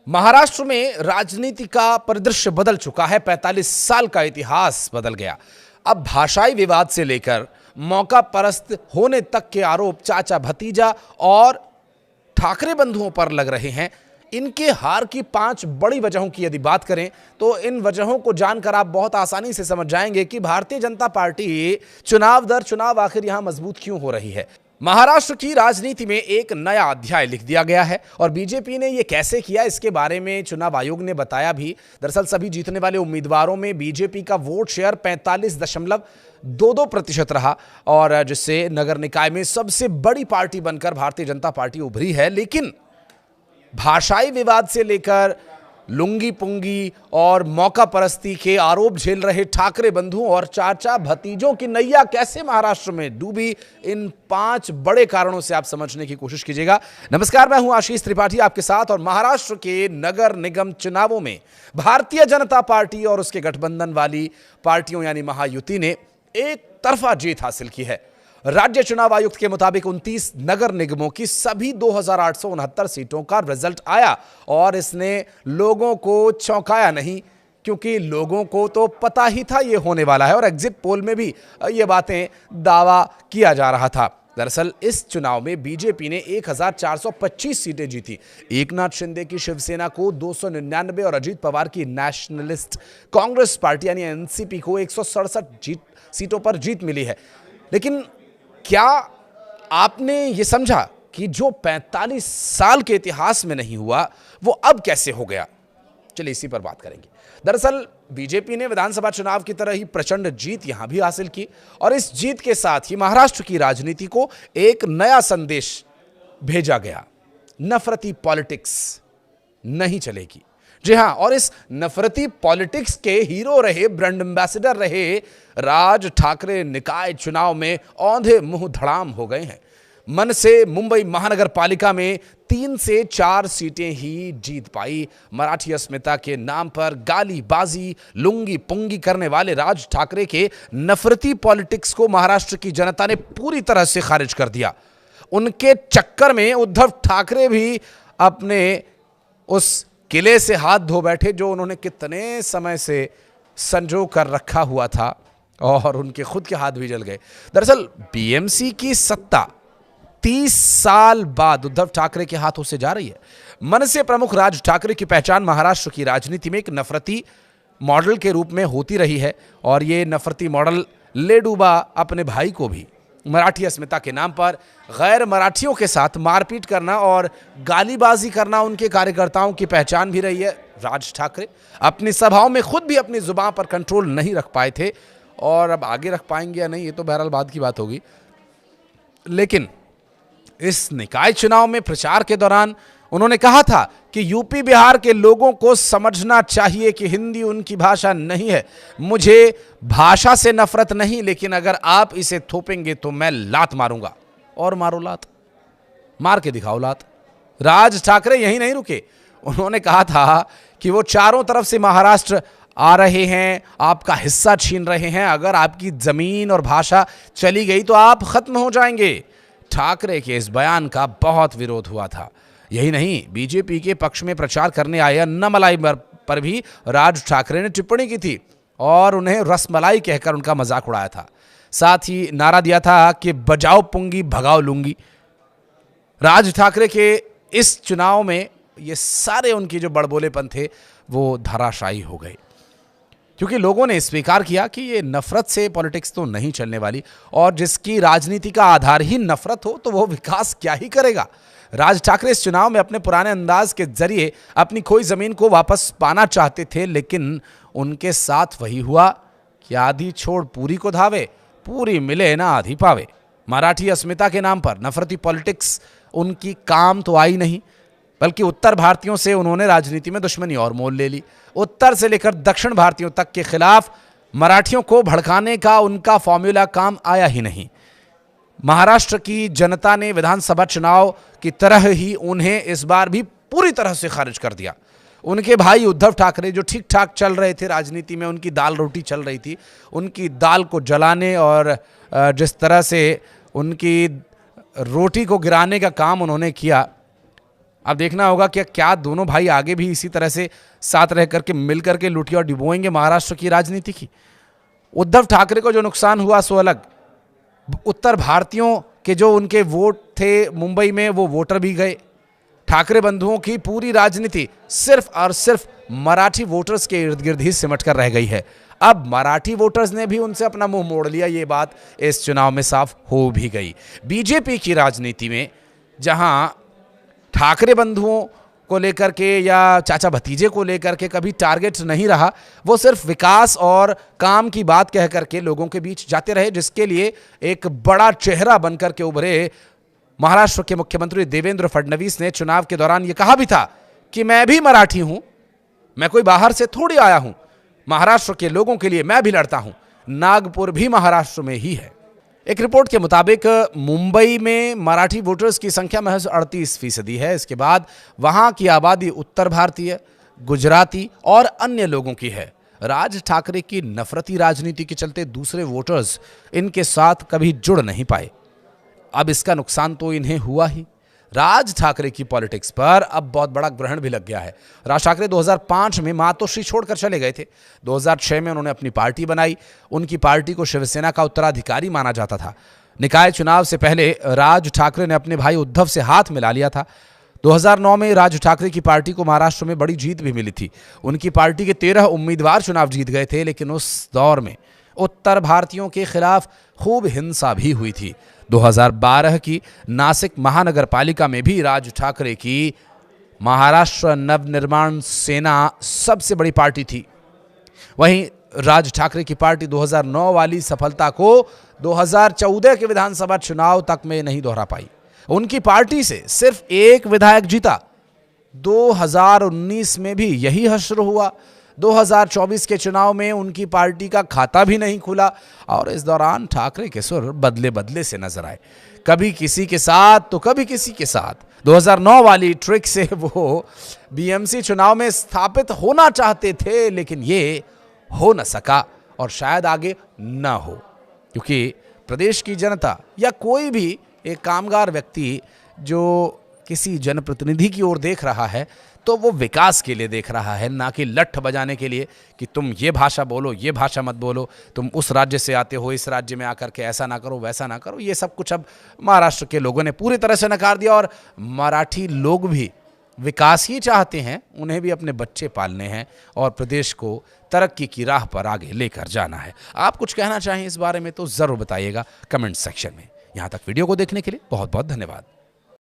महाराष्ट्र में राजनीति का परिदृश्य बदल चुका है। 45 साल का इतिहास बदल गया। अब भाषाई विवाद से लेकर मौका परस्त होने तक के आरोप चाचा भतीजा और ठाकरे बंधुओं पर लग रहे हैं। इनके हार की 5 बड़ी वजहों की यदि बात करें तो इन वजहों को जानकर आप बहुत आसानी से समझ जाएंगे कि भारतीय जनता पार्टी चुनाव दर चुनाव आखिर यहां मजबूत क्यों हो रही है। महाराष्ट्र की राजनीति में एक नया अध्याय लिख दिया गया है और बीजेपी ने यह कैसे किया, इसके बारे में चुनाव आयोग ने बताया भी। दरअसल सभी जीतने वाले उम्मीदवारों में बीजेपी का वोट शेयर 45.22% रहा और जिससे नगर निकाय में सबसे बड़ी पार्टी बनकर भारतीय जनता पार्टी उभरी है। लेकिन भाषाई विवाद से लेकर लुंगी पुंगी और मौका परस्ती के आरोप झेल रहे ठाकरे बंधुओं और चाचा भतीजों की नैया कैसे महाराष्ट्र में डूबी, इन 5 बड़े कारणों से आप समझने की कोशिश कीजिएगा। नमस्कार, मैं हूं आशीष त्रिपाठी आपके साथ। और महाराष्ट्र के नगर निगम चुनावों में भारतीय जनता पार्टी और उसके गठबंधन वाली पार्टियों यानी महायुति ने एक तरफा जीत हासिल की है। राज्य चुनाव आयुक्त के मुताबिक 29 नगर निगमों की सभी 2869 सीटों का रिजल्ट आया और इसने लोगों को चौंकाया नहीं, क्योंकि लोगों को तो पता ही था ये होने वाला है और एग्जिट पोल में भी ये बातें दावा किया जा रहा था। दरअसल इस चुनाव में बीजेपी ने 1425 सीटें जीती। एकनाथ शिंदे की शिवसेना को 299 और अजीत पवार की नेशनलिस्ट कांग्रेस पार्टी यानी एनसीपी को 167 सीटों पर जीत मिली है। लेकिन क्या आपने ये समझा कि जो 45 साल के इतिहास में नहीं हुआ वो अब कैसे हो गया? चलिए इसी पर बात करेंगे। दरअसल बीजेपी ने विधानसभा चुनाव की तरह ही प्रचंड जीत यहां भी हासिल की और इस जीत के साथ ही महाराष्ट्र की राजनीति को एक नया संदेश भेजा गया। नफरती पॉलिटिक्स नहीं चलेगी। जी हां, और इस नफरती पॉलिटिक्स के हीरो रहे, ब्रांड एम्बेसडर रहे राज ठाकरे निकाय चुनाव में औंधे मुंह धड़ाम हो गए हैं। मन से मुंबई महानगर पालिका में 3 से 4 सीटें ही जीत पाई। मराठी अस्मिता के नाम पर गाली बाजी लुंगी पुंगी करने वाले राज ठाकरे के नफरती पॉलिटिक्स को महाराष्ट्र की जनता ने पूरी तरह से खारिज कर दिया। उनके चक्कर में उद्धव ठाकरे भी अपने उस किले से हाथ धो बैठे जो उन्होंने कितने समय से संजो कर रखा हुआ था और उनके खुद के हाथ भी जल गए। दरअसल बीएमसी की सत्ता 30 साल बाद उद्धव ठाकरे के हाथों से जा रही है। मनसे प्रमुख राज ठाकरे की पहचान महाराष्ट्र की राजनीति में एक नफरती मॉडल के रूप में होती रही है और ये नफरती मॉडल ले डूबा अपने भाई को भी। मराठी अस्मिता के नाम पर गैर मराठियों के साथ मारपीट करना और गालीबाजी करना उनके कार्यकर्ताओं की पहचान भी रही है। राज ठाकरे अपनी सभाओं में खुद भी अपनी जुबान पर कंट्रोल नहीं रख पाए थे और अब आगे रख पाएंगे या नहीं ये तो बहरहाल बाद की बात होगी। लेकिन इस निकाय चुनाव में प्रचार के दौरान उन्होंने कहा था कि यूपी बिहार के लोगों को समझना चाहिए कि हिंदी उनकी भाषा नहीं है। मुझे भाषा से नफरत नहीं, लेकिन अगर आप इसे थोपेंगे तो मैं लात मारूंगा। और मारो लात, मार के दिखाओ लात। राज ठाकरे यहीं नहीं रुके। उन्होंने कहा था कि वो चारों तरफ से महाराष्ट्र आ रहे हैं, आपका हिस्सा छीन रहे हैं। अगर आपकी जमीन और भाषा चली गई तो आप खत्म हो जाएंगे। ठाकरे के इस बयान का बहुत विरोध हुआ था। यही नहीं, बीजेपी के पक्ष में प्रचार करने आए अन्नामलाई पर भी राज ठाकरे ने टिप्पणी की थी और उन्हें रसमलाई कहकर उनका मजाक उड़ाया था। साथ ही नारा दिया था कि बजाओ पुंगी भगाओ लुंगी। राज ठाकरे के इस चुनाव में ये सारे उनकी जो बड़बोलेपन थे वो धराशायी हो गए, क्योंकि लोगों ने स्वीकार किया कि ये नफरत से पॉलिटिक्स तो नहीं चलने वाली और जिसकी राजनीति का आधार ही नफरत हो तो वो विकास क्या ही करेगा। राज ठाकरे इस चुनाव में अपने पुराने अंदाज के जरिए अपनी खोई जमीन को वापस पाना चाहते थे, लेकिन उनके साथ वही हुआ कि आधी छोड़ पूरी को धावे, पूरी मिले ना आधी पावे। मराठी अस्मिता के नाम पर नफरती पॉलिटिक्स उनकी काम तो आई नहीं, बल्कि उत्तर भारतीयों से उन्होंने राजनीति में दुश्मनी और मोल ले ली। उत्तर से लेकर दक्षिण भारतीयों तक के खिलाफ मराठियों को भड़काने का उनका फॉर्मूला काम आया ही नहीं। महाराष्ट्र की जनता ने विधानसभा चुनाव की तरह ही उन्हें इस बार भी पूरी तरह से खारिज कर दिया। उनके भाई उद्धव ठाकरे जो ठीक ठाक चल रहे थे राजनीति में, उनकी दाल रोटी चल रही थी, उनकी दाल को जलाने और जिस तरह से उनकी रोटी को गिराने का काम उन्होंने किया, अब देखना होगा कि क्या दोनों भाई आगे भी इसी तरह से साथ रह करके मिल करके लुटिया और डिबोएंगे महाराष्ट्र की राजनीति की। उद्धव ठाकरे को जो नुकसान हुआ सो अलग, उत्तर भारतीयों के जो उनके वोट थे मुंबई में, वो वोटर भी गए। ठाकरे बंधुओं की पूरी राजनीति सिर्फ और सिर्फ मराठी वोटर्स के इर्द गिर्द ही सिमट कर रह गई है। अब मराठी वोटर्स ने भी उनसे अपना मुंह मोड़ लिया, ये बात इस चुनाव में साफ हो भी गई। बीजेपी की राजनीति में जहां ठाकरे बंधुओं को लेकर के या चाचा भतीजे को लेकर के कभी टारगेट नहीं रहा, वो सिर्फ विकास और काम की बात कह करके लोगों के बीच जाते रहे, जिसके लिए एक बड़ा चेहरा बनकर के उभरे महाराष्ट्र के मुख्यमंत्री देवेंद्र फडणवीस ने चुनाव के दौरान यह कहा भी था कि मैं भी मराठी हूं, मैं कोई बाहर से थोड़ी आया हूं, महाराष्ट्र के लोगों के लिए मैं भी लड़ता हूं, नागपुर भी महाराष्ट्र में ही है। एक रिपोर्ट के मुताबिक मुंबई में मराठी वोटर्स की संख्या महज 38% है। इसके बाद वहां की आबादी उत्तर भारतीय, गुजराती और अन्य लोगों की है। राज ठाकरे की नफरती राजनीति के चलते दूसरे वोटर्स इनके साथ कभी जुड़ नहीं पाए। अब इसका नुकसान तो इन्हें हुआ ही। राज ठाकरे की पॉलिटिक्स पर अब बहुत बड़ा ग्रहण भी लग गया है। राज ठाकरे 2005 में मातोश्री छोड़कर चले गए थे। 2006 में उन्होंने अपनी पार्टी बनाई। उनकी पार्टी को शिवसेना का उत्तराधिकारी माना जाता था। निकाय चुनाव से पहले राज ठाकरे ने अपने भाई उद्धव से हाथ मिला लिया था। 2009 में राज ठाकरे की पार्टी को महाराष्ट्र में बड़ी जीत भी मिली थी। उनकी पार्टी के 13 उम्मीदवार चुनाव जीत गए थे, लेकिन उस दौर में उत्तर भारतीयों के खिलाफ खूब हिंसा भी हुई थी। 2012 की नासिक महानगर पालिका में भी राज ठाकरे की महाराष्ट्र नवनिर्माण सेना सबसे बड़ी पार्टी थी। वहीं राज ठाकरे की पार्टी 2009 वाली सफलता को 2014 के विधानसभा चुनाव तक में नहीं दोहरा पाई। उनकी पार्टी से सिर्फ एक विधायक जीता। 2019 में भी यही हश्र हुआ। 2024 के चुनाव में उनकी पार्टी का खाता भी नहीं खुला और इस दौरान ठाकरे के सुर बदले बदले से नजर आए, कभी किसी के साथ तो कभी किसी के साथ। 2009 वाली ट्रिक से वो बीएमसी चुनाव में स्थापित होना चाहते थे, लेकिन ये हो न सका और शायद आगे न हो, क्योंकि प्रदेश की जनता या कोई भी एक कामगार व्यक्ति जो किसी जनप्रतिनिधि की ओर देख रहा है तो वो विकास के लिए देख रहा है, ना कि लठ बजाने के लिए कि तुम ये भाषा बोलो, ये भाषा मत बोलो, तुम उस राज्य से आते हो, इस राज्य में आकर के ऐसा ना करो, वैसा ना करो। ये सब कुछ अब महाराष्ट्र के लोगों ने पूरी तरह से नकार दिया और मराठी लोग भी विकास ही चाहते हैं। उन्हें भी अपने बच्चे पालने हैं और प्रदेश को तरक्की की राह पर आगे लेकर जाना है। आप कुछ कहना चाहें इस बारे में तो ज़रूर बताइएगा कमेंट सेक्शन में। यहाँ तक वीडियो को देखने के लिए बहुत बहुत धन्यवाद।